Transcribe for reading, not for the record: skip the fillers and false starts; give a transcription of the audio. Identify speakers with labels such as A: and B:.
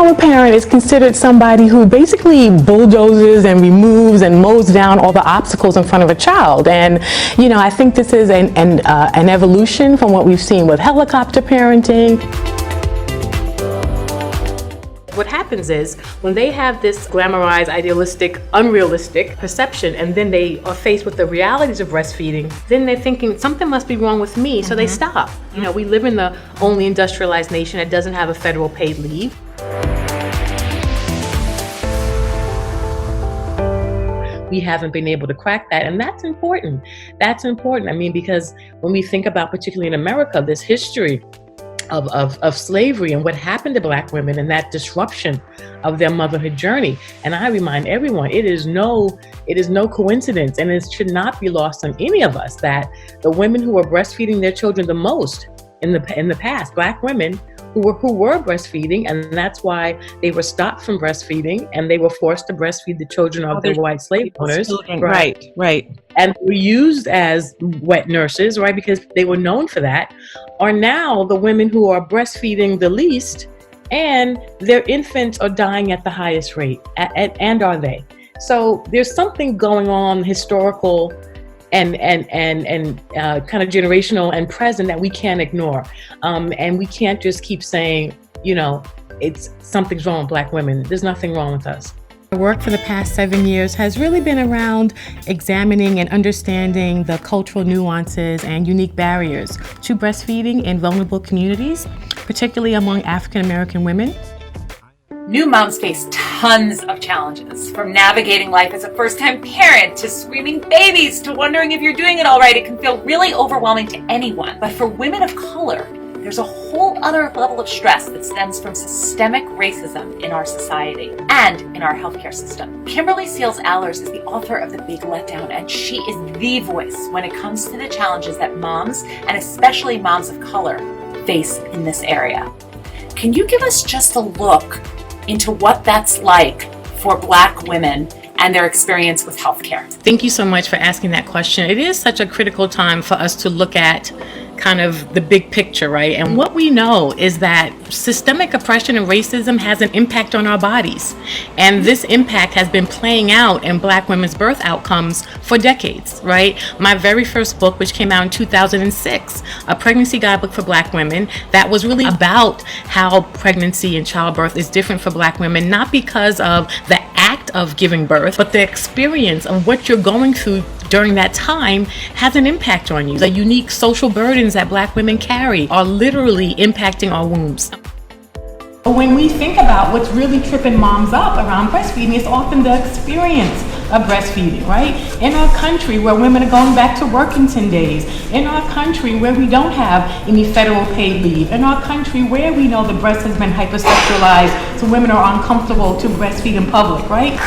A: stay-at-home parent is considered somebody who basically bulldozes and removes and mows down all the obstacles in front of a child. And, you know, I think this is an evolution from what we've seen with helicopter parenting. What happens is when they have this glamorized, idealistic, unrealistic perception, and then they are faced with the realities of breastfeeding, then they're thinking something must be wrong with me, so they stop. You know, we live in the only industrialized nation that doesn't have a federal paid leave. We haven't been able to crack that, and that's important. That's important. I mean, because when we think about, particularly in America, this history of slavery and what happened to Black women and that disruption of their motherhood journey. And I remind everyone, it is no coincidence, and it should not be lost on any of us, that the women who were breastfeeding their children the most in the past, Black women who were breastfeeding, and that's why they were stopped from breastfeeding and they were forced to breastfeed the children of their white slave owners.
B: Right.
A: And were used as wet nurses, right, because they were known for that, are now the women who are breastfeeding the least, and their infants are dying at the highest rate, and are they? So there's something going on, historical and kind of generational and present, that we can't ignore. And we can't just keep saying, you know, something's wrong with Black women. There's nothing wrong with us.
C: My work for the past 7 years has really been around examining and understanding the cultural nuances and unique barriers to breastfeeding in vulnerable communities, particularly among African American women.
D: New moms face tons of challenges, from navigating life as a first-time parent to screaming babies to wondering if you're doing it all right. It can feel really overwhelming to anyone. But for women of color, there's a whole other level of stress that stems from systemic racism in our society and in our healthcare system. Kimberly Seals-Allers is the author of The Big Letdown, and she is the voice when it comes to the challenges that moms, and especially moms of color, face in this area. Can you give us just a look into what that's like for Black women and their experience with healthcare?
C: Thank you so much for asking that question. It is such a critical time for us to look at kind of the big picture, right? And what we know is that systemic oppression and racism has an impact on our bodies. And this impact has been playing out in Black women's birth outcomes for decades, right? My very first book, which came out in 2006, a pregnancy guidebook for Black women, that was really about how pregnancy and childbirth is different for Black women, not because of the act of giving birth, but the experience of what you're going through during that time has an impact on you. The unique social burdens that Black women carry are literally impacting our wombs. When we think about what's really tripping moms up around breastfeeding, it's often the experience of breastfeeding, right? In our country where women are going back to Workington days, in our country where we don't have any federal paid leave, in our country where we know the breast has been hypersexualized, so women are uncomfortable to breastfeed in public, right?